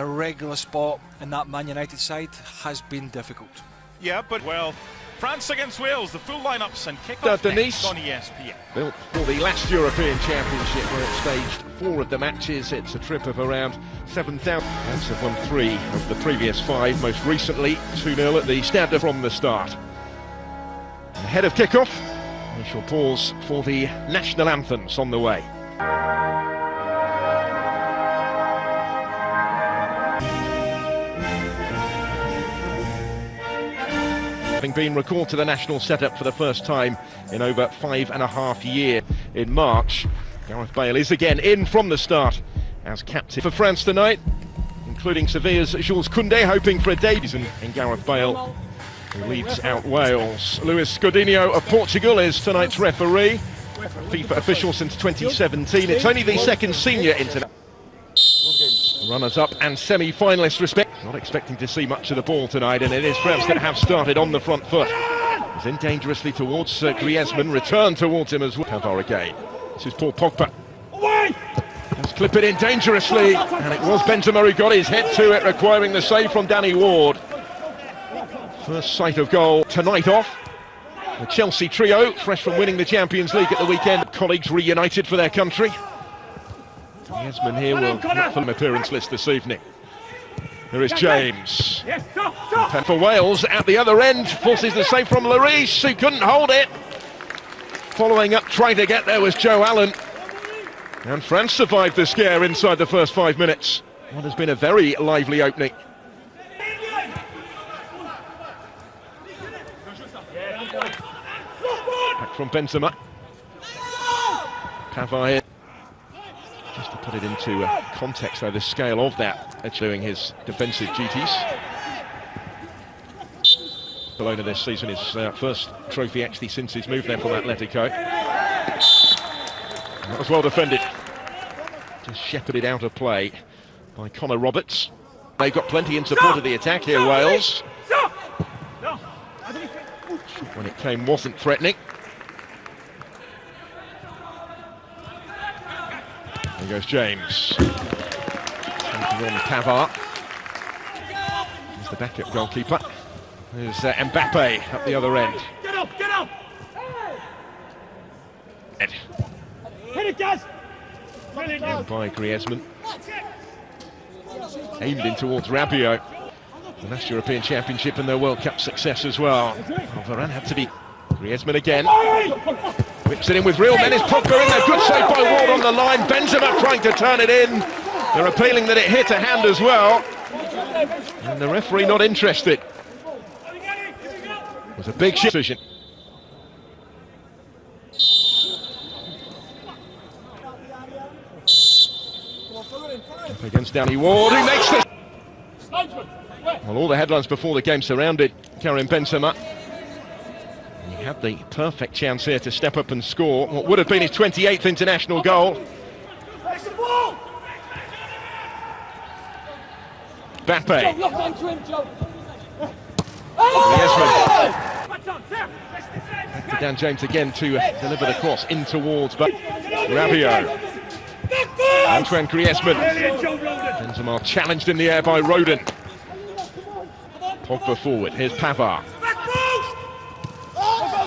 A regular spot in that Man United side has been difficult. Yeah, but well, France against Wales, the full lineups and kick-off next on ESPN. Built for the last European Championship where it staged 4 of the matches. It's a trip of around 7,000. France have won 3 of the previous 5, most recently 2-0 at the Stade from the start. And ahead of kick-off, we shall pause for the national anthems on the way. Having been recalled to the national setup for the first time in over 5.5 years in March, Gareth Bale is again in from the start as captain for France tonight, including Sevilla's Jules Koundé hoping for a debut in Gareth Bale, who leads out Wales. Luis Godinho of Portugal is tonight's referee, FIFA official since 2017. It's only the second senior international. Runners-up and semi-finalist respect. Not expecting to see much of the ball tonight, and it is France that have started on the front foot. He's in dangerously towards Griezmann, return towards him as well. Pavard again. This is Paul Pogba. Let's clip it in dangerously, and it was Benzema who got his head to it, requiring the save from Danny Ward. First sight of goal tonight off. The Chelsea trio, fresh from winning the Champions League at the weekend. Colleagues reunited for their country. Griezmann here will not fill an appearance list this evening. Here is James. And for Wales at the other end, forces the save from Lloris, who couldn't hold it. Following up, trying to get there was Joe Allen. And France survived the scare inside the first 5 minutes. What has been a very lively opening. Back from Benzema. Pavard here. Just to put it into context, though, the scale of that, doing his defensive duties. Barcelona this season, his first trophy actually since his move there from Atletico. That was well defended. Just shepherded out of play by Connor Roberts. They've got plenty in support of the attack here, Wales. When it came, wasn't threatening. There goes James. Taking on Pavard. He's the backup goalkeeper. There's Mbappe up the other end. Get up, get up! Hit it, guys! By Griezmann. Aimed in towards Rabiot. The last European Championship and their World Cup success as well. Varane had to be. Griezmann again. Whips it in with real men. Is Pogba in there? Good save by Ward on the line. Benzema trying to turn it in. They're appealing that it hit a hand as well. And the referee not interested. It was a big decision. Up against Danny Ward, who makes this. Well, all the headlines before the game surrounded Karim Benzema. He had the perfect chance here to step up and score what would have been his 28th international goal. Mbappe. Back to Dan James again to deliver the cross in towards Rabiot. Antoine Griezmann. Benzema challenged in the air by Rodon. Pogba forward, here's Pavard.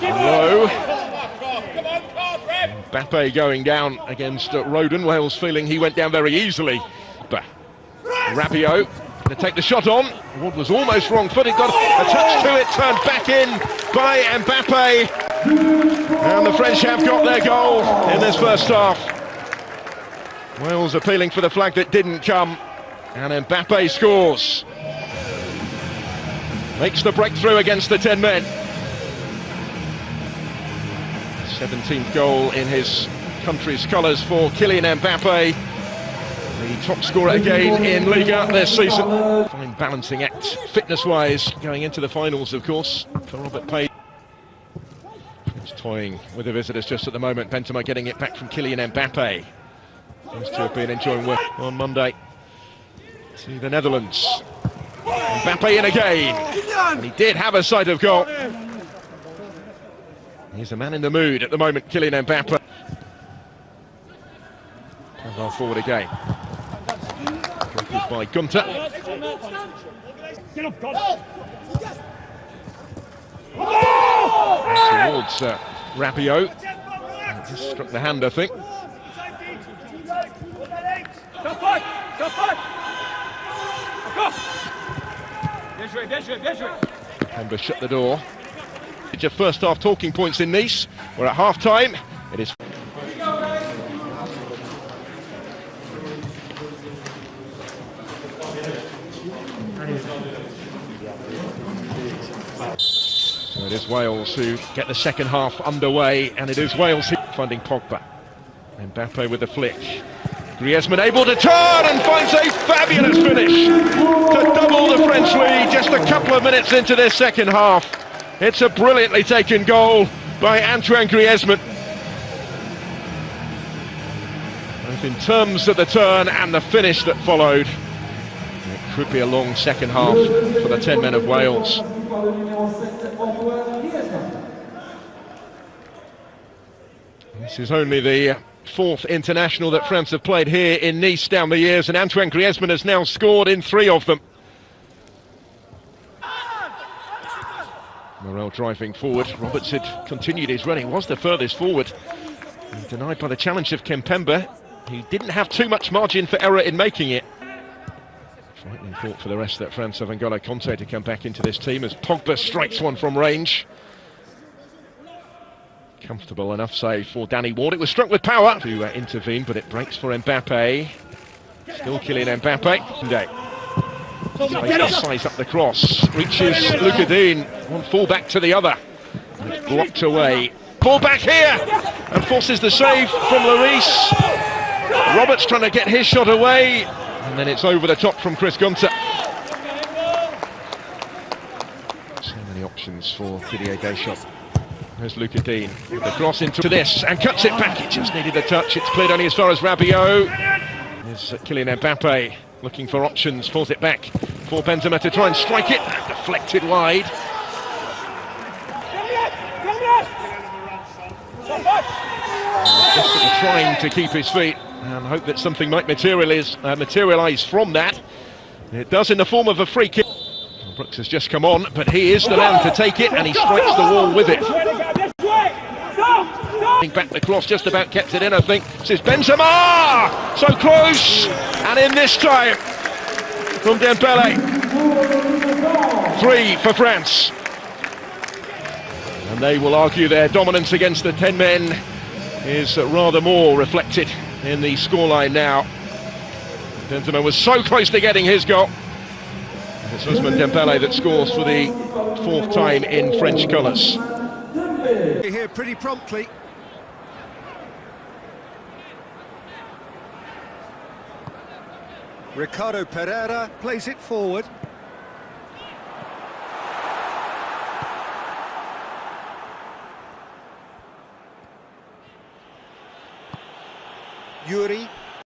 Low. Mbappe going down against Rodon. Wales feeling he went down very easily. But Rabiot going to take the shot on. Ward was almost wrong-footed, got a touch to it, turned back in by Mbappe. And the French have got their goal in this first half. Wales appealing for the flag that didn't come. And Mbappe scores. Makes the breakthrough against the 10 men. 17th goal in his country's colours for Kylian Mbappe, the top scorer again in Liga this season. Fine balancing act, fitness-wise, going into the finals, of course, for Robert Page. He's toying with the visitors just at the moment. Benzema getting it back from Kylian Mbappe. Those two have been enjoying work on Monday to the Netherlands. Mbappe in again, and he did have a sight of goal. He's a man in the mood at the moment, Kylian Mbappe. Pavard forward again. Flankered by Gunter. Get up, God. Towards Rabiot. Just struck the hand, I think. Kemba shut the door. Your first half talking points in Nice. We're at half time. It is. So it is Wales who get the second half underway, and it is Wales who finding Pogba. Mbappe with the flick. Griezmann able to turn and finds a fabulous finish to double the French lead just a couple of minutes into this second half. It's a brilliantly taken goal by Antoine Griezmann. Both in terms of the turn and the finish that followed. It could be a long second half for the 10 men of Wales. This is only the fourth international that France have played here in Nice down the years, and Antoine Griezmann has now scored in 3 of them. Morel driving forward. Roberts had continued his run. He was the furthest forward. And denied by the challenge of Kimpembe. He didn't have too much margin for error in making it. Frightening thought for the rest that France have N'Golo Kanté to come back into this team as Pogba strikes one from range. Comfortable enough save for Danny Ward. It was struck with power to intervene, but it breaks for Mbappe. Still Kylian Mbappe. Size up the cross. Reaches Lucas Digne. One fall back to the other. And it's blocked away. Ball back here and forces the save from Lloris. Roberts trying to get his shot away. And then it's over the top from Chris Gunter. So many options for Didier Deschamps. There's Lucas Digne with the cross into this and cuts it back. It just needed a touch. It's cleared only as far as Rabiot. There's Kylian Mbappe looking for options. Pulls it back for Benzema to try and strike it. Deflected wide. Desperately trying to keep his feet and hope that something might materialise from that. It does in the form of a free kick. Brooks has just come on, but he is the man to take it, and he strikes the wall with it. Back the cross, just about kept it in, I think. This is Benzema! So close! And in this time, from Dembele. 3 for France. And they will argue their dominance against the 10 men is rather more reflected in the scoreline now. Benzema was so close to getting his goal. It's Ousmane Dembele that scores for the 4th time in French colours. Here pretty promptly. Ricardo Pereira plays it forward. Yuri